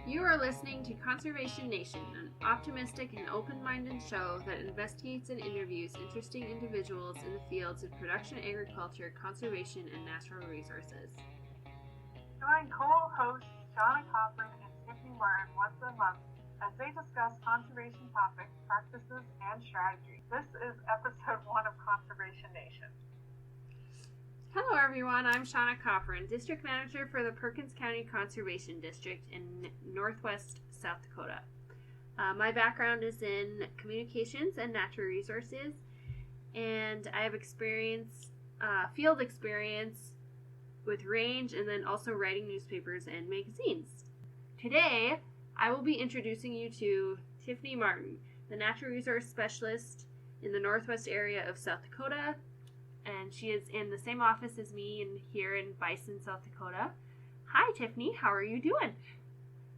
You are listening to Conservation Nation, an optimistic and open-minded show that investigates and interviews interesting individuals in the fields of production agriculture, conservation, and natural resources. Join co-hosts Shauna Cochran and Tiffany Martin once a month as they discuss conservation topics, practices, and strategies. This is episode 1 of Conservation Nation. Hello everyone, I'm Shauna Cochran, District Manager for the Perkins County Conservation District in Northwest South Dakota. My background is in communications and natural resources, and I have field experience with range and then also writing newspapers and magazines. Today, I will be introducing you to Tiffany Martin, the Natural Resource Specialist in the Northwest area of South Dakota, and she is in the same office as me here in Bison, South Dakota. Hi, Tiffany. How are you doing?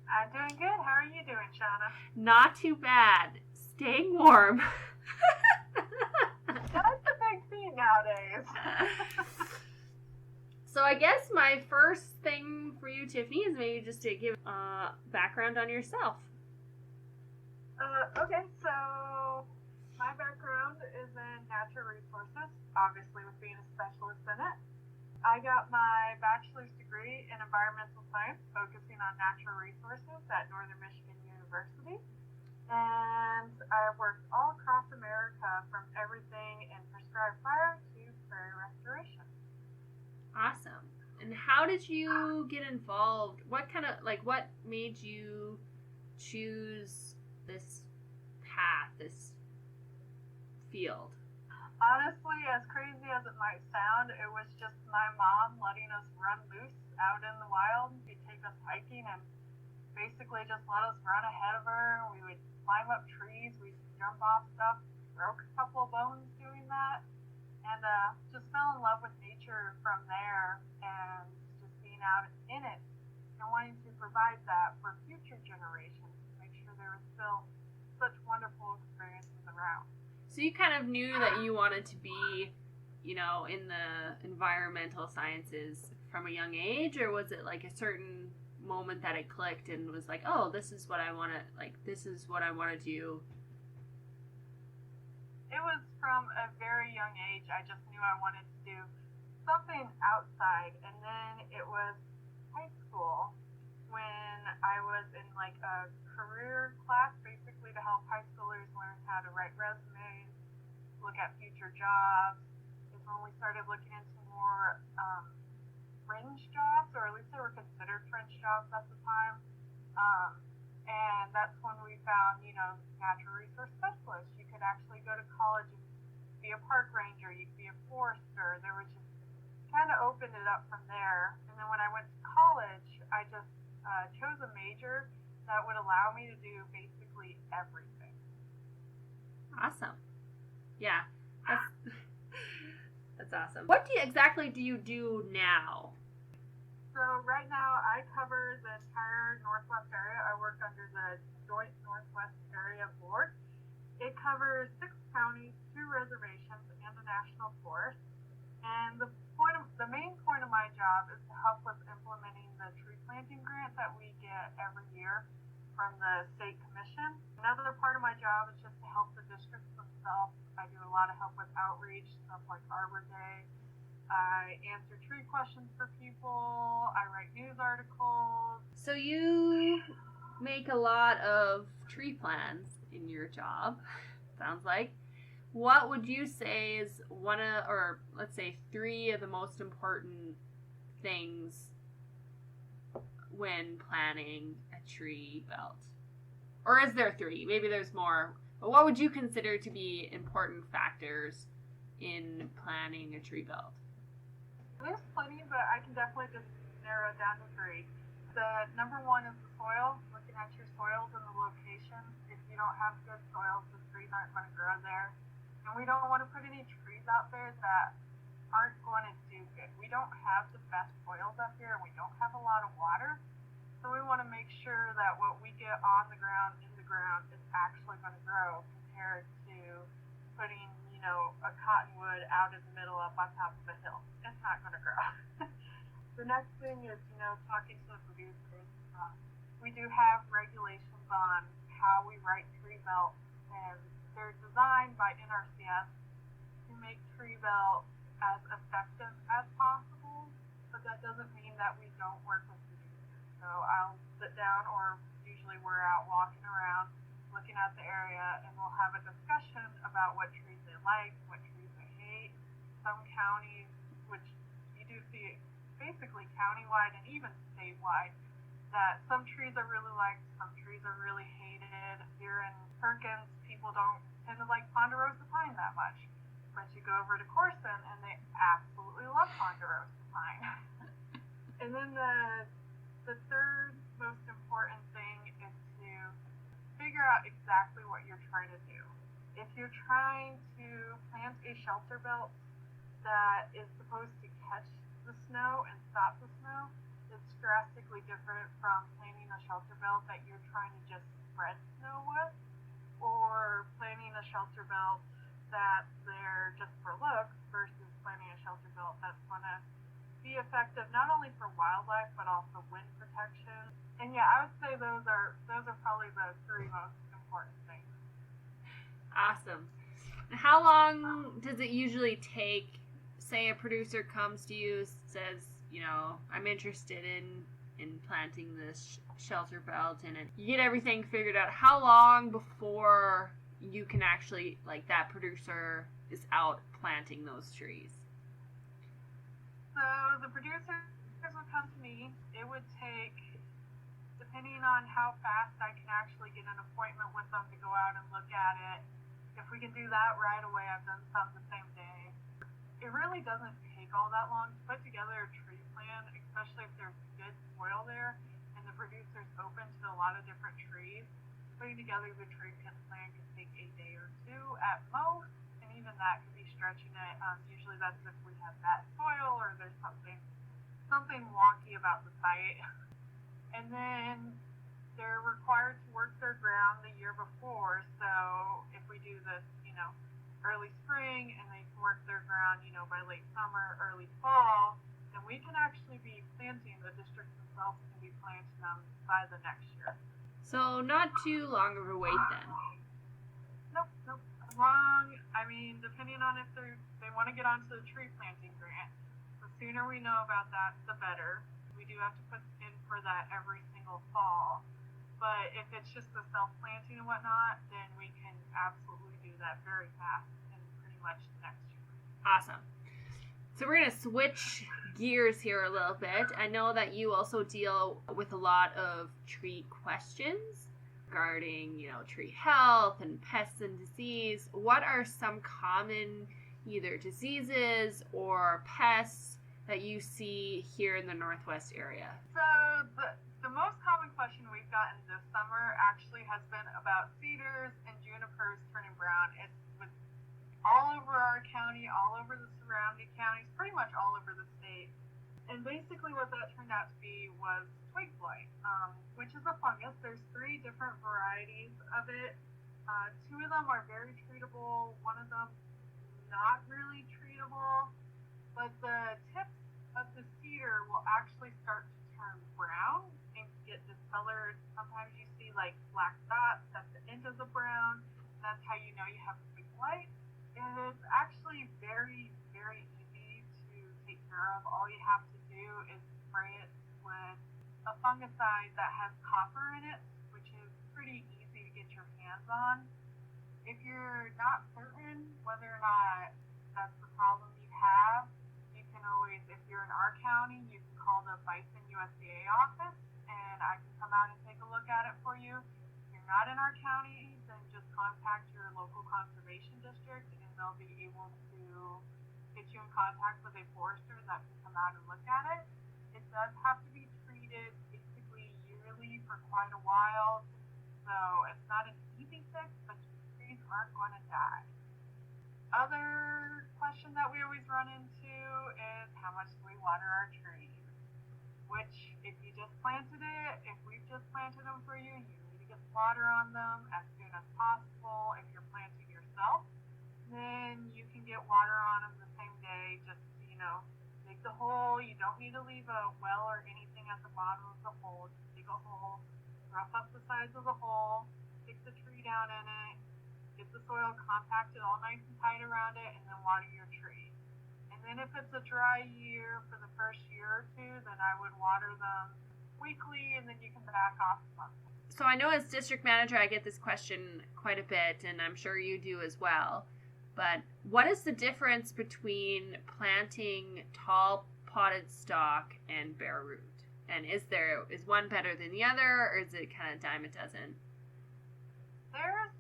I'm doing good. How are you doing, Shauna? Not too bad. Staying warm. That's the big thing nowadays. So I guess my first thing for you, Tiffany, is maybe just to give background on yourself. Okay, so my background is in natural resources, obviously with being a specialist in it. I got my bachelor's degree in environmental science, focusing on natural resources at Northern Michigan University. And I've worked all across America, from everything in prescribed fire to prairie restoration. Awesome. And how did you get involved? What made you choose this path, this field? Honestly, as crazy as it might sound, it was just my mom letting us run loose out in the wild. She'd take us hiking and basically just let us run ahead of her. We would climb up trees, we'd jump off stuff, broke a couple of bones doing that, and just fell in love with nature from there, and just being out in it and wanting to provide that for future generations, make sure there was still such wonderful experiences around. So you kind of knew that you wanted to be, in the environmental sciences from a young age, or was it like a certain moment that it clicked and was like, oh, this is what I want to do? It was from a very young age. I just knew I wanted to do something outside, and then it was high school when I was in like a career class, basically to help high schoolers learn how to write resumes, look at future jobs. Is when we started looking into more fringe jobs, or at least they were considered fringe jobs at the time. And that's when we found, natural resource specialists. You could actually go to college and be a park ranger. You could be a forester. There was just kind of opened it up from there. And then when I went to college, I just chose a major that would allow me to do basically everything. Awesome. Yeah, that's awesome. What exactly do you do now? So right now I cover the entire Northwest area. I work under the Joint Northwest Area Board. It covers 6 counties, 2 reservations, and a national forest. And the main point of my job is to help with implementing the tree planting grant that we get every year from the state commission. Another part of my job is just to help the districts themselves. I do a lot of help with outreach, stuff like Arbor Day. I answer tree questions for people. I write news articles. So you make a lot of tree plans in your job, sounds like. What would you say is let's say 3 of the most important things when planning a tree belt? Or is there 3? Maybe there's more. But what would you consider to be important factors in planning a tree belt? There's plenty, but I can definitely just narrow it down to 3. The number 1 is the soil, looking at your soils and the location. If you don't have good soils, the trees aren't going to grow there. And we don't want to put any trees out there that aren't going to do good. We don't have the best soils up here, and we don't have a lot of water. So we want to make sure that what we get on the ground, in the ground, is actually going to grow compared to putting, a cottonwood out in the middle up on top of a hill. It's not going to grow. The next thing is, talking to the producers. we do have regulations on how we write tree belts, and they're designed by NRCS to make tree belts as effective as possible, but that doesn't mean that we don't work with producers. So I'll sit down, or usually we're out walking around looking at the area, and we'll have a discussion about what trees they like, what trees they hate. Some counties, which you do see basically countywide and even statewide, that some trees are really liked, some trees are really hated. Here in Perkins, people don't tend to like ponderosa pine that much. But you go over to Corson, and they absolutely love ponderosa pine. And then the third most important thing is to figure out exactly what you're trying to do. If you're trying to plant a shelter belt that is supposed to catch the snow and stop the snow, it's drastically different from planting a shelter belt that you're trying to just spread snow with, or planting a shelter belt that's there just for looks versus planting a shelter belt that's going to be effective not only for wildlife but also wind protection. And yeah, I would say those are probably the three most important things. Awesome. How long does it usually take? Say a producer comes to you, says, I'm interested in planting this shelter belt, and you get everything figured out. How long before you can actually, that producer is out planting those trees? So the producers would come to me. It would take, depending on how fast I can actually get an appointment with them to go out and look at it. If we can do that right away, I've done some the same day. It really doesn't take all that long to put together a tree plan, especially if there's good soil there and the producer's open to a lot of different trees. Putting together the tree plan can take a day or two at most, and even that could be stretching it. Usually that's if we have bad soil or there's something wonky about the site. And then they're required to work their ground the year before. So if we do this, early spring, and they can work their ground, by late summer, early fall, then we can actually be planting. The districts themselves can be planting them by the next year. So not too long of a wait then. Nope. Depending on if they want to get onto the tree planting grant, the sooner we know about that, the better. We do have to put in for that every single fall. But if it's just the self-planting and whatnot, then we can absolutely do that very fast and pretty much next year. Awesome. So we're going to switch gears here a little bit. I know that you also deal with a lot of tree questions regarding, tree health and pests and disease. What are some common either diseases or pests that you see here in the Northwest area? So the most common question we've gotten this summer actually has been about cedars and junipers turning brown. It's all over our county, all over the surrounding counties, pretty much all over the state. And basically what that turned out to be was twig blight, which is a fungus. There's 3 different varieties of it. 2 of them are very treatable. 1 of them not really treatable. But the tips of the cedar will actually start to turn brown and get discolored. Sometimes you see black dots at the end of the brown. That's how you know you have twig blight. And it's actually very, very easy to take care of. All you have to do is spray it with a fungicide that has copper in it, which is pretty easy to get your hands on. If you're not certain whether or not that's the problem you have, you can always, if you're in our county, you can call the Bison USDA office, and I can come out and take a look at it for you. If you're not in our county, then just contact your local conservation district, and they'll be able to get you in contact with a forester that can come out and look at it. It does have to be treated basically yearly for quite a while, so it's not an easy fix, but your trees aren't going to die. Other question that we always run into is how much do we water our trees? Which, if you just planted it, if we've just planted them for you, you need to get water on them as soon as possible. If you're planting yourself, then you can get water on them the same day. Just, dig the hole. You don't need to leave a well or anything at the bottom of the hole. Just dig a hole, rough up the sides of the hole, stick the tree down in it, get the soil compacted all nice and tight around it, and then water your tree. And then if it's a dry year for the first year or two, then I would water them weekly, and then you can back off monthly. So I know as district manager I get this question quite a bit, and I'm sure you do as well. But what is the difference between planting tall potted stock and bare root? And is one better than the other, or is it kind of dime a dozen? There's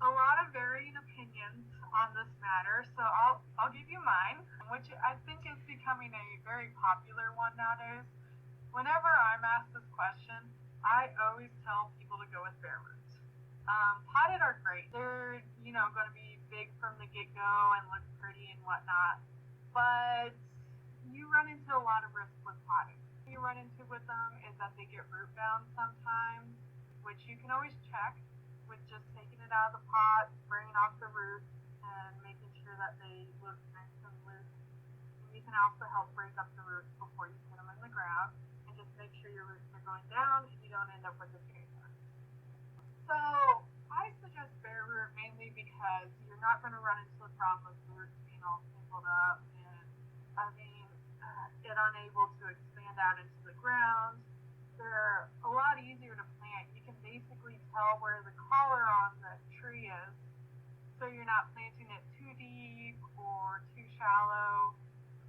a lot of varying opinions on this matter, so I'll give you mine, which I think is becoming a very popular one nowadays. Whenever I'm asked this question, I always tell people to go with bare roots. Potted are great. They're, going to be big from the get-go and look pretty and whatnot, but you run into a lot of risk with potted. What you run into with them is that they get root bound sometimes, which you can always check with just taking it out of the pot, bringing off the roots, and making sure that they look nice and loose. And you can also help break up the roots before you put them in the ground, and just make sure your roots are going down and you don't end up with a tear. So I suggest bare root mainly because you're not going to run into the problem of the roots being all tangled up and it unable to expand out into the ground. They're a lot easier to plant. You can basically tell where the collar on the tree is, so you're not planting it too deep or too shallow.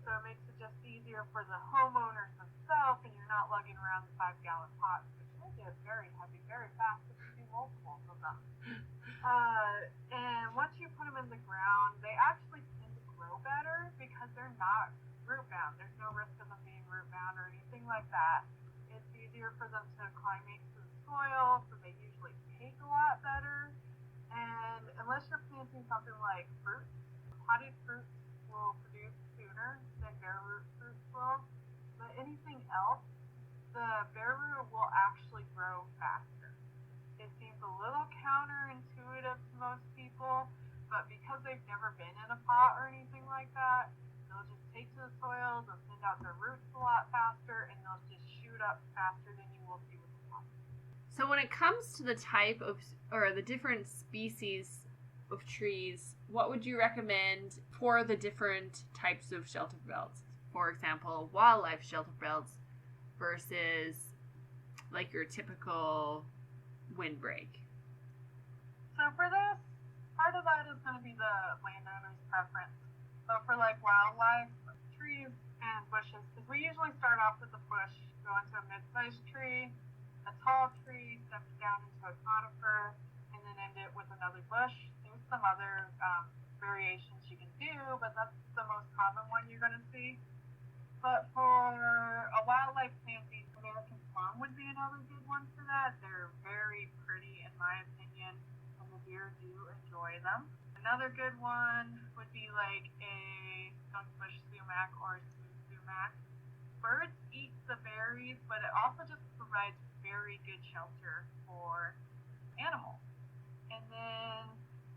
So it makes it just easier for the homeowners themselves, and you're not lugging around the 5-gallon pots, which they get very heavy, very fast if you do multiples of them. And once you put them in the ground, they actually tend to grow better because they're not root bound. There's no risk of them being root bound or anything like that. It's easier for them to acclimate to the soil, so they usually take a lot better. And unless you're planting something like fruits, potted fruits will produce sooner than bare root fruits will. But anything else, the bare root will actually grow faster. It seems a little counterintuitive to most people, but because they've never been in a pot or anything like that, they'll just take to the soil, they'll send out their roots a lot faster, and they'll just shoot up faster than you will see with the pot. So when it comes to the type of, or the different species of trees, what would you recommend for the different types of shelter belts? For example, wildlife shelter belts versus like your typical windbreak. So for this, part of that is going to be the landowner's preference. So for like wildlife, trees and bushes, because we usually start off with a bush, go into a mid-sized tree, a tall tree, step down into a conifer, and then end it with another bush. There's some other variations you can do, but that's the most common one you're going to see. But for a wildlife planting, American plum would be another good one for that. They're very pretty in my opinion, and the deer do enjoy them. Another good one would be like a skunkbush sumac or a smooth sumac. Birds eat the berries, but it also just provides very good shelter for animals. And then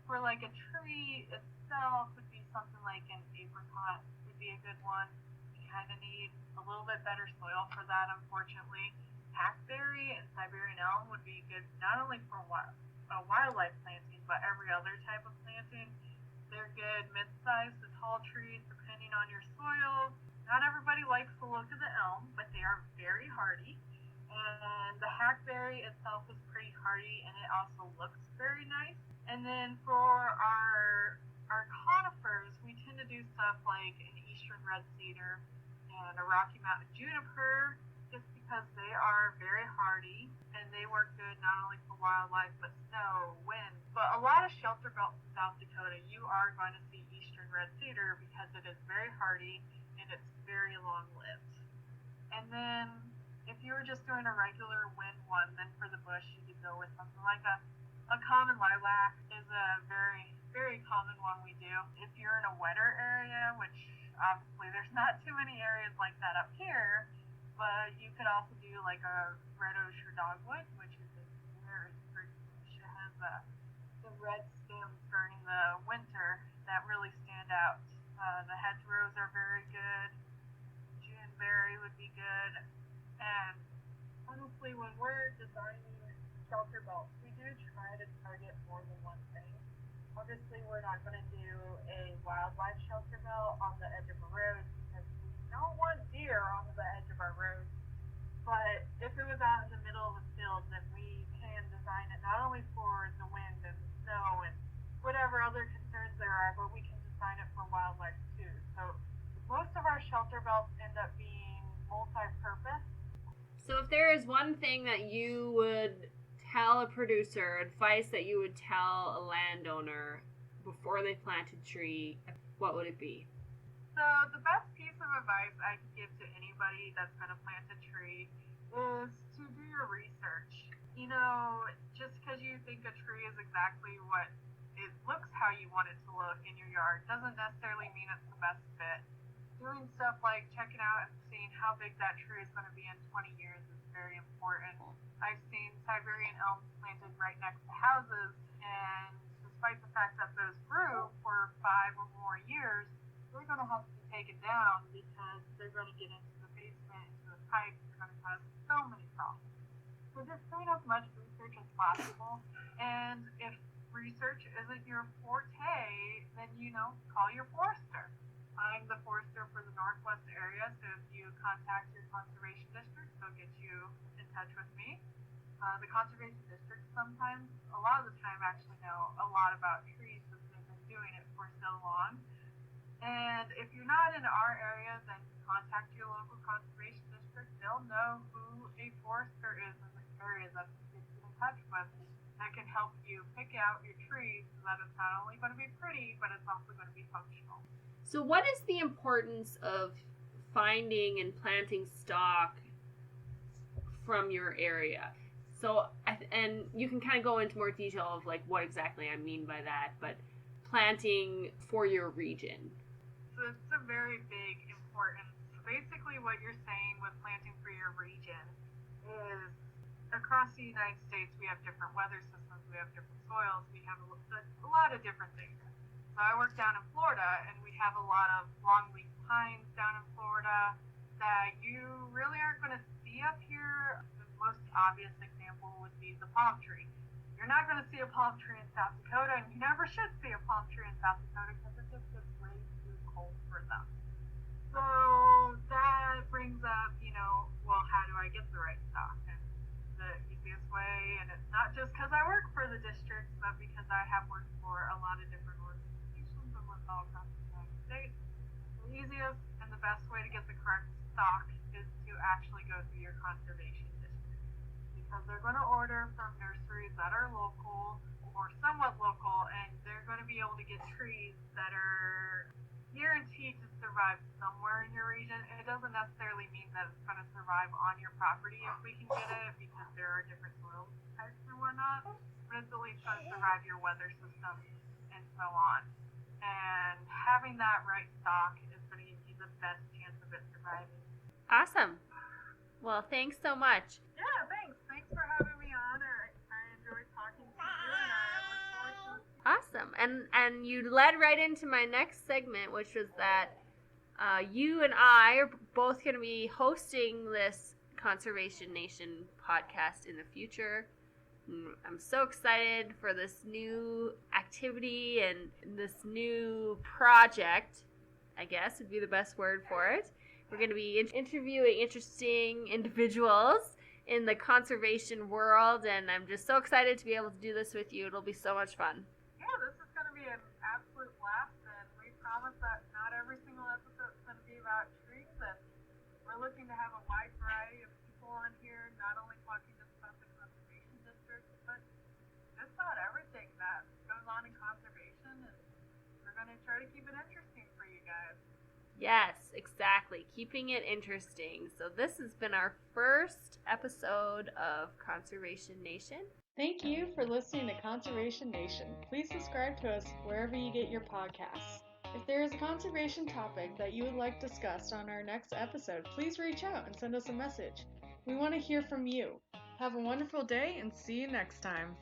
for like a tree itself would be something like an apricot would be a good one. You kind of need a little bit better soil for that, unfortunately. Hackberry and Siberian elm would be good not only for wildlife planting, but every other type of planting. They're good mid-sized to tall trees depending on your soil. Not everybody likes the look of the elm, but they are very hardy. And the hackberry itself is pretty hardy, and it also looks very nice. And then for our conifers, we tend to do stuff like an eastern red cedar and a Rocky Mountain juniper, just because they are very hardy and they work good not only for wildlife but snow, wind. But a lot of shelter belts in South Dakota, you are going to see eastern red cedar because it is very hardy and it's very long-lived. And then if you were just doing a regular wind one, then for the bush you could go with something like a common lilac is a very, very common one we do. If you're in a wetter area, which obviously there's not too many areas like that up here, but you could also do like a red osier dogwood, which is a very pretty bush. It has the red stems during the winter that really stand out. The hedgerows are very good. Juneberry would be good. And honestly, when we're designing shelter belts, we do try to target more than one thing. Obviously, we're not going to do a wildlife shelter belt on the edge of a road because we don't want deer on the edge of our road. But if it was out in the middle of a field, then we can design it not only for the wind and the snow and whatever other concerns there are, but we can design it for wildlife too. So most of our shelter belts end up being multi-purpose. So if there is one thing that you would tell a producer, advice that you would tell a landowner before they plant a tree, what would it be? So the best piece of advice I can give to anybody that's going to plant a tree is to do your research. You know, just because you think a tree is exactly what it looks how you want it to look in your yard doesn't necessarily mean it's the best fit. Doing stuff like checking out and seeing how big that tree is going to be in 20 years is very important. I've seen Siberian elms planted right next to houses, and despite the fact that those grew for 5 or more years, they're going to have to be taken down because they're going to get into the basement, into the pipes, they're going to cause so many problems. So just doing as much research as possible, and if research isn't your forte, then, call your forester. I'm the forester for the Northwest area, so if you contact your conservation district, they'll get you in touch with me. The conservation districts sometimes, a lot of the time, actually know a lot about trees because they've been doing it for so long. And if you're not in our area, then contact your local conservation district. They'll know who a forester is in the area that you get in touch with that can help you pick out your trees so that it's not only going to be pretty, but it's also going to be functional. So what is the importance of finding and planting stock from your area? So, and you can kind of go into more detail of like what exactly I mean by that, but planting for your region. So it's a very big importance. Basically what you're saying with planting for your region is across the United States we have different weather systems, we have different soils, we have a lot of different things. So I work down in Florida, and we have a lot of longleaf pines down in Florida that you really aren't going to see up here. The most obvious example would be the palm tree. You're not going to see a palm tree in South Dakota, and you never should see a palm tree in South Dakota because it just gets way too cold for them. So that brings up, well, how do I get the right stock? And the easiest way, and it's not just because I work for the districts, but because I have worked for a lot of different organizations and worked all across the United States. The easiest and the best way to get the correct stock is to actually go through your conservation district, because they're going to order from nurseries that are local or somewhat local, and they're going to be able to get trees that are guaranteed to survive somewhere in your region. It doesn't necessarily mean that it's going to survive on your property if we can get it, because there are different soil types and whatnot, but it's at least going to survive your weather system and so on. And having that right stock is going to give you the best chance of it surviving. Awesome. Well, thanks so much. Yeah, thanks. Thanks for having me on. I enjoyed talking to you, and I look forward to it. Awesome. And you led right into my next segment, which was that you and I are both going to be hosting this Conservation Nation podcast in the future. I'm so excited for this new activity and this new project, I guess would be the best word for it. We're going to be interviewing interesting individuals in the conservation world, and I'm just so excited to be able to do this with you. It'll be so much fun. Yeah, this is going to be an absolute blast, and we promise that not every single episode is going to be about trees, and we're looking to have a wide variety of people on here, not only talking just about the conservation district, but just about everything that goes on in conservation, and we're going to try to keep it interesting for you guys. Yes, exactly. Keeping it interesting. So this has been our first episode of Conservation Nation. Thank you for listening to Conservation Nation. Please subscribe to us wherever you get your podcasts. If there is a conservation topic that you would like discussed on our next episode, please reach out and send us a message. We want to hear from you. Have a wonderful day and see you next time.